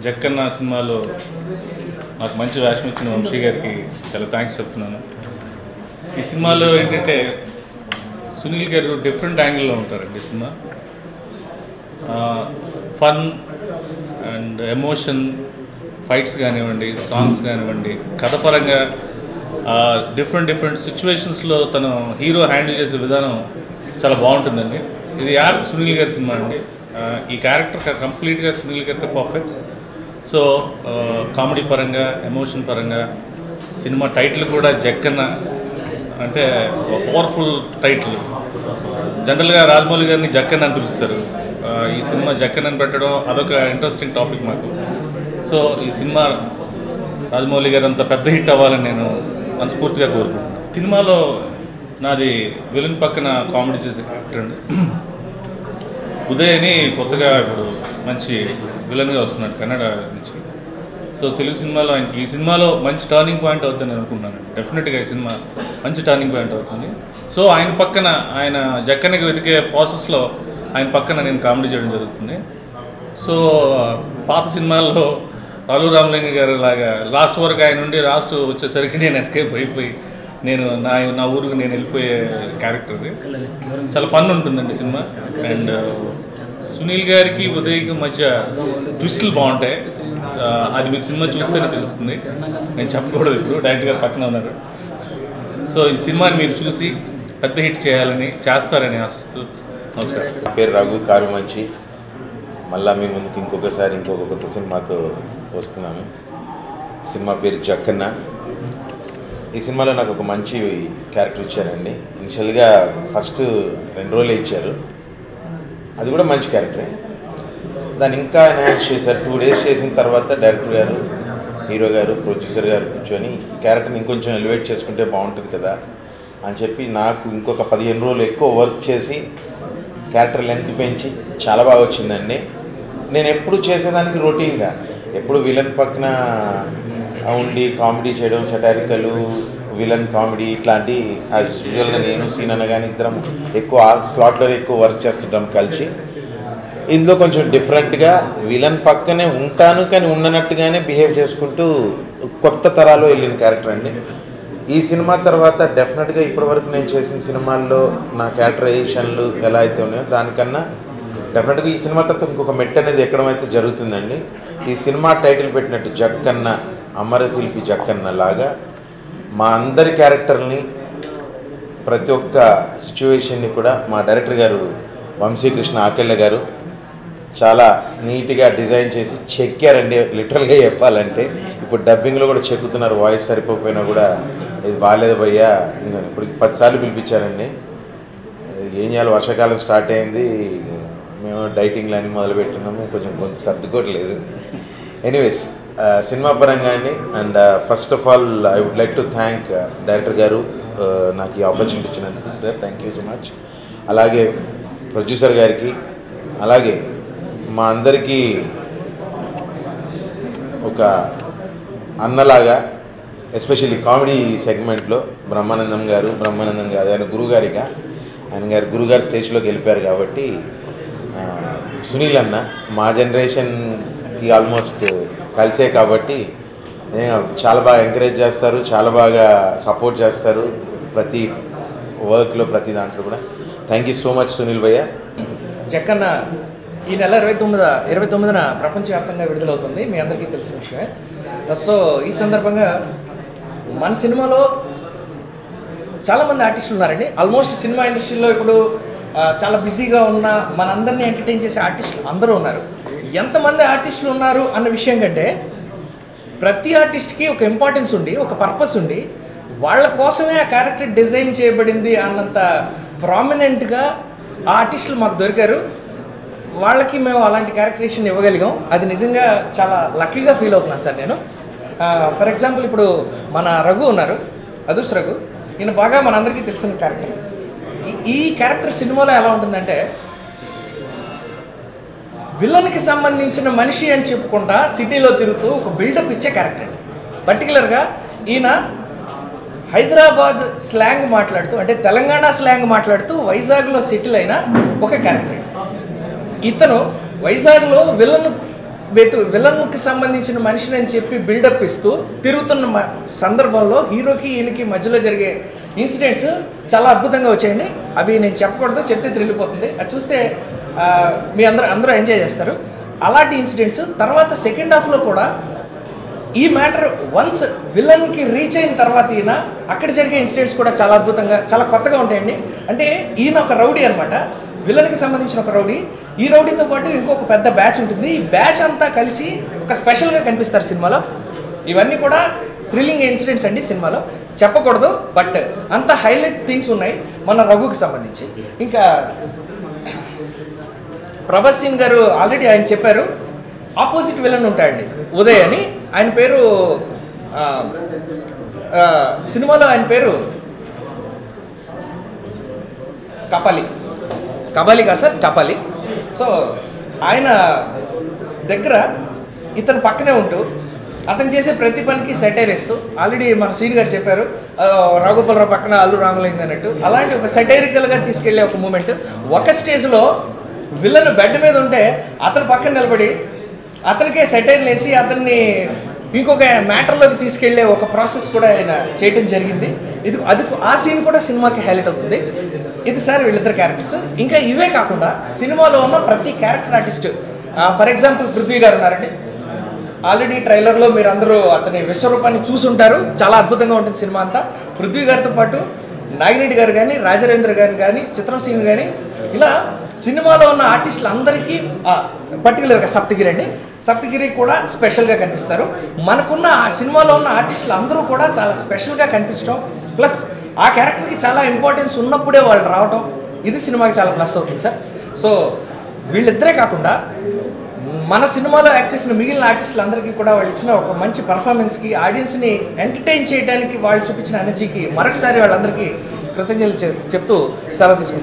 జక్కన్న సినిమాలో నాకు మంచి వేషం ఇచ్చిన వంశీ గారికి చాలా థ్యాంక్స్ చెప్తున్నాను. ఈ సినిమాలో ఏంటంటే సునీల్ గారు డిఫరెంట్ యాంగిల్లో ఉంటారండి. Cinema fun and emotion, fights కానివ్వండి, సాంగ్స్ కానివ్వండి, కథపరంగా డిఫరెంట్ సిచ్యువేషన్స్లో తను హీరో హ్యాండిల్ చేసే విధానం చాలా బాగుంటుందండి. ఇది సునీల్ గారి సినిమా అండి. ఈ క్యారెక్టర్ కంప్లీట్గా సునీల్ గారికి పర్ఫెక్ట్. సో కామెడీ పరంగా, ఎమోషన్ పరంగా సినిమా టైటిల్ కూడా జక్కన్న అంటే పవర్ఫుల్ టైటిల్. జనరల్గా రాజమౌళి గారిని జక్కన్న అని పిలుస్తారు. ఈ సినిమా జక్కన్న అని పెట్టడం అదొక ఇంట్రెస్టింగ్ టాపిక్ మాకు. సో ఈ సినిమా రాజమౌళి గారు అంత పెద్ద హిట్ అవ్వాలని నేను మనస్ఫూర్తిగా కోరుకుంటున్నాను. సినిమాలో నాది విలన్ పక్కన కామెడీ చేసే క్యారెక్టర్ అండి. ఉదయ్ అని కొత్తగా ఇప్పుడు మంచి విలన్గా వస్తున్నాడు కన్నడ నుంచి. సో తెలుగు సినిమాలో ఆయనకి ఈ సినిమాలో మంచి టర్నింగ్ పాయింట్ అవుతుందని నేను అనుకుంటున్నాను. డెఫినెట్గా ఈ సినిమా మంచి టర్నింగ్ పాయింట్ అవుతుంది. సో ఆయన పక్కన, ఆయన జక్కన్నకి వెతికే ప్రాసెస్లో ఆయన పక్కన నేను కామెడీ చేయడం జరుగుతుంది. సో పాత సినిమాల్లో రాలు రామలింగ గారు లాగా లాస్ట్ వరకు ఆయన నుండి లాస్ట్ వచ్చేసరికి నేను ఎస్కేప్ అయిపోయి నేను నా ఊరికి నేను వెళ్ళిపోయే క్యారెక్టర్. ఇది చాలా ఫన్ ఉంటుందండి సినిమా. అండ్ సునీల్ గారికి ఉదయ్కి మధ్య ట్విస్టులు బాగుంటాయి. అది మీరు సినిమా చూస్తేనే తెలుస్తుంది. నేను చెప్పకూడదు, ఇప్పుడు డైరెక్టర్ గారు పక్కన ఉన్నారు. సో ఈ సినిమాని మీరు చూసి పెద్ద హిట్ చేస్తారని ఆశిస్తూ నమస్కారం. పేరు రఘు కారుమంచి. మళ్ళీ మీ ముందుకు ఇంకొకసారి ఇంకొక కొత్త సినిమాతో వస్తున్నాను. సినిమా పేరు జక్కన్న. ఈ సినిమాలో నాకు ఒక మంచి క్యారెక్టర్ ఇచ్చారండి. ఇనిషియల్గా ఫస్ట్ 2 రోజులే ఇచ్చారు, అది కూడా మంచి క్యారెక్టరే. దాన్ని ఇంకా ఎన్హాన్స్ చేశారు. 2 days చేసిన తర్వాత డైరెక్టర్ గారు, హీరో గారు, ప్రొడ్యూసర్ గారు కూర్చొని ఈ క్యారెక్టర్ని ఇంకొంచెం ఎలివేట్ చేసుకుంటే బాగుంటుంది కదా అని చెప్పి నాకు ఇంకొక 15 రోజులు ఎక్కువ వర్క్ చేసి క్యారెక్టర్ లెంత్ పెంచి చాలా బాగా వచ్చిందండి. నేను ఎప్పుడు చేసేదానికి రొటీన్గా ఎప్పుడు విలన్ పక్కన ఉండి కామెడీ చేయడం, సెటారికల్ విలన్ కామెడీ ఇట్లాంటి యాజ్ యూజువల్గా నేను సీన్ కానీ ఇద్దరం ఎక్కువ స్లాట్లో ఎక్కువ వర్క్ చేస్తుంటాం కలిసి. ఇందులో కొంచెం డిఫరెంట్గా విలన్ పక్కనే ఉంటాను కానీ ఉండనట్టుగానే బిహేవ్ చేసుకుంటూ కొత్త తరాలో వెళ్ళిన క్యారెక్టర్ అండి. ఈ సినిమా తర్వాత డెఫినెట్గా ఇప్పటివరకు నేను చేసిన సినిమాల్లో నా క్యారెక్టరైజేషన్లు ఎలా అయితే ఉన్నాయో దానికన్నా డెఫినెట్గా ఈ సినిమా తర్వాత ఇంకొక మెట్ అనేది ఎక్కడం అయితే జరుగుతుందండి. ఈ సినిమా టైటిల్ పెట్టినట్టు జక్కన్న, అమరశిల్పి జక్కన్న లాగా మా అందరి క్యారెక్టర్ని, ప్రతి ఒక్క సిచ్యువేషన్ని కూడా మా డైరెక్టర్ గారు వంశీకృష్ణ ఆకెళ్ళ గారు చాలా నీట్గా డిజైన్ చేసి చెక్కారండి. లిటరల్గా చెప్పాలంటే ఇప్పుడు డబ్బింగ్లో కూడా చెక్కుతున్నారు. వాయిస్ సరిపోకపోయినా కూడా ఇది బాగాలేదు భయ్యా ఇంకా ఇప్పుడు 10 సార్లు పిలిపించారండి. ఏం చేయాలి, వర్షాకాలం స్టార్ట్ అయింది, మేము డైటింగ్లు అని మొదలుపెట్టున్నాము, కొంచెం సర్దుకోవట్లేదు. ఎనీవేస్ సినిమా పరంగా అండి. And first of all I would like to thank director గారు నాకు ఈ ఆపర్చునిటీ ఇచ్చినందుకు. Sir thank you so much. అలాగే ప్రొడ్యూసర్ గారికి, అలాగే మా అందరికీ ఒక అన్నలాగా ఎస్పెషల్లీ కామెడీ సెగ్మెంట్లో బ్రహ్మానందం గారు ఆయన గురుగారిగా, గురుగారు స్టేజ్లోకి వెళ్ళిపోయారు కాబట్టి సునీల్ అన్న మా జనరేషన్కి ఆల్మోస్ట్ కలిసే కాబట్టి చాలా బాగా ఎంకరేజ్ చేస్తారు, చాలా బాగా సపోర్ట్ చేస్తారు ప్రతి వర్క్లో, ప్రతి దాంట్లో కూడా. Thank you so much Sunil భయ్య. జక్కన్న ఈ నెల 29న ప్రపంచవ్యాప్తంగా విడుదలవుతుంది, మీ అందరికీ తెలిసిన విషయమే. సో ఈ సందర్భంగా మన సినిమాలో చాలామంది ఆర్టిస్టులు ఉన్నారండి. ఆల్మోస్ట్ సినిమా ఇండస్ట్రీలో ఇప్పుడు చాలా బిజీగా ఉన్న మనందరినీ ఎంటర్టైన్ చేసే ఆర్టిస్టులు అందరూ ఉన్నారు. ఎంతమంది ఆర్టిస్టులు ఉన్నారు అన్న విషయం కంటే ప్రతి ఆర్టిస్ట్కి ఒక ఇంపార్టెన్స్ ఉండి, ఒక పర్పస్ ఉండి, వాళ్ళ కోసమే ఆ క్యారెక్టర్ డిజైన్ చేయబడింది అన్నంత ప్రామినెంట్గా ఆ ఆర్టిస్టులు మాకు దొరికారు. వాళ్ళకి మేము అలాంటి క్యారెక్టరేషన్ ఇవ్వగలిగాం. అది నిజంగా చాలా లక్కీగా ఫీల్ అవుతున్నాను సార్ నేను. ఫర్ ఎగ్జాంపుల్ ఇప్పుడు మన రఘు ఉన్నారు, అదుస్ రఘు. ఈయన బాగా మనందరికీ తెలిసిన క్యారెక్టర్. ఈ క్యారెక్టర్ సినిమాలో ఎలా ఉంటుందంటే విలన్కి సంబంధించిన మనిషి అని చెప్పుకుంటా సిటీలో తిరుగుతూ ఒక బిల్డప్ ఇచ్చే క్యారెక్టర్ అండి. పర్టికులర్గా ఈయన హైదరాబాద్ స్లాంగ్ మాట్లాడుతూ, అంటే తెలంగాణ స్లాంగ్ మాట్లాడుతూ వైజాగ్లో సెటిల్ అయిన ఒక క్యారెక్టర్ అండి. ఇతను వైజాగ్లో విలన్కి సంబంధించిన మనిషిని అని చెప్పి బిల్డప్ ఇస్తూ తిరుగుతున్న సందర్భంలో హీరోకి ఈయనకి మధ్యలో జరిగే ఇన్సిడెంట్స్ చాలా అద్భుతంగా వచ్చాయండి. అవి నేను చెప్పకూడదు, చెప్తే త్రిల్లిపోతుంది. అది చూస్తే మీ అందరూ ఎంజాయ్ చేస్తారు. అలాంటి ఇన్సిడెంట్స్ తర్వాత సెకండ్ హాఫ్లో కూడా ఈ మ్యాటర్ వన్స్ విలన్కి రీచ్ అయిన తర్వాత ఈయన అక్కడ జరిగే ఇన్సిడెంట్స్ కూడా చాలా అద్భుతంగా చాలా కొత్తగా ఉంటాయండి. అంటే ఈయన ఒక రౌడీ అనమాట, విలన్కి సంబంధించిన ఒక రౌడీ. ఈ రౌడీతో పాటు ఇంకొక పెద్ద బ్యాచ్ ఉంటుంది. ఈ బ్యాచ్ అంతా కలిసి ఒక స్పెషల్గా కనిపిస్తారు సినిమాలో. ఇవన్నీ కూడా థ్రిల్లింగ్ ఇన్సిడెంట్స్ అండి సినిమాలో, చెప్పకూడదు బట్ అంత హైలైట్ థింగ్స్ ఉన్నాయి మన రఘుకి సంబంధించి. ఇంకా ప్రభాస్ సింగ్ గారు ఆల్రెడీ ఆయన చెప్పారు, ఆపోజిట్ విలన్ ఉంటాడండి ఉదయ్ అని. ఆయన పేరు సినిమాలో ఆయన పేరు కపాలి కాదు సార్, కపాలి. సో ఆయన దగ్గర ఇతను పక్కనే ఉంటూ అతను చేసే ప్రతి పనికి సెటైర్ ఇస్తూ, ఆల్రెడీ మన శ్రీని గారు చెప్పారు రాఘోపాలరావు పక్కన అల్లు రామలింగ అన్నట్టు, అలాంటి ఒక సెటైరికల్గా తీసుకెళ్లే ఒక మూమెంట్. ఒక స్టేజ్లో విలన్ బెడ్ మీద ఉంటే అతను పక్కన నిలబడి అతనికే సెటైర్లు వేసి అతన్ని ఇంకొక మ్యాటర్లోకి తీసుకెళ్లే ఒక ప్రాసెస్ కూడా ఆయన చేయడం జరిగింది. అది ఆ సీన్ కూడా సినిమాకి హైలైట్ అవుతుంది. ఇది సార్ వీళ్ళిద్దరు క్యారెక్టర్స్. ఇంకా ఇవే కాకుండా సినిమాలో ఉన్న ప్రతి character artist, for example Prithvi గారు ఉన్నారండి. ఆల్రెడీ ట్రైలర్లో మీరు అందరూ అతని విశ్వరూపాన్ని చూసుంటారు. చాలా అద్భుతంగా ఉంటుంది సినిమా అంతా. పృథ్వీ గారితో పాటు నాగిరెడ్డి గారు కానీ, రాజరేంద్ర గారు కానీ, చిత్రసీన్ కానీ, ఇలా సినిమాలో ఉన్న ఆర్టిస్టులు అందరికీ పర్టికులర్గా సప్తగిరి కూడా స్పెషల్గా కనిపిస్తారు. మనకున్న ఆ సినిమాలో ఉన్న ఆర్టిస్టులు అందరూ కూడా చాలా స్పెషల్గా కనిపించడం, ప్లస్ ఆ క్యారెక్టర్కి చాలా ఇంపార్టెన్స్ ఉన్నప్పుడే వాళ్ళు రావటం, ఇది సినిమాకి చాలా ప్లస్ అవుతుంది సార్. సో వీళ్ళిద్దరే కాకుండా మన సినిమాలో యాక్ట్ చేసిన మిగిలిన ఆర్టిస్టులు అందరికీ కూడా వాళ్ళు ఇచ్చిన ఒక మంచి పర్ఫార్మెన్స్కి, ఆడియన్స్ని ఎంటర్టైన్ చేయడానికి వాళ్ళు చూపించిన ఎనర్జీకి మరొకసారి వాళ్ళందరికీ కృతజ్ఞతలు చెప్తూ సెలవు తీసుకుంటాను.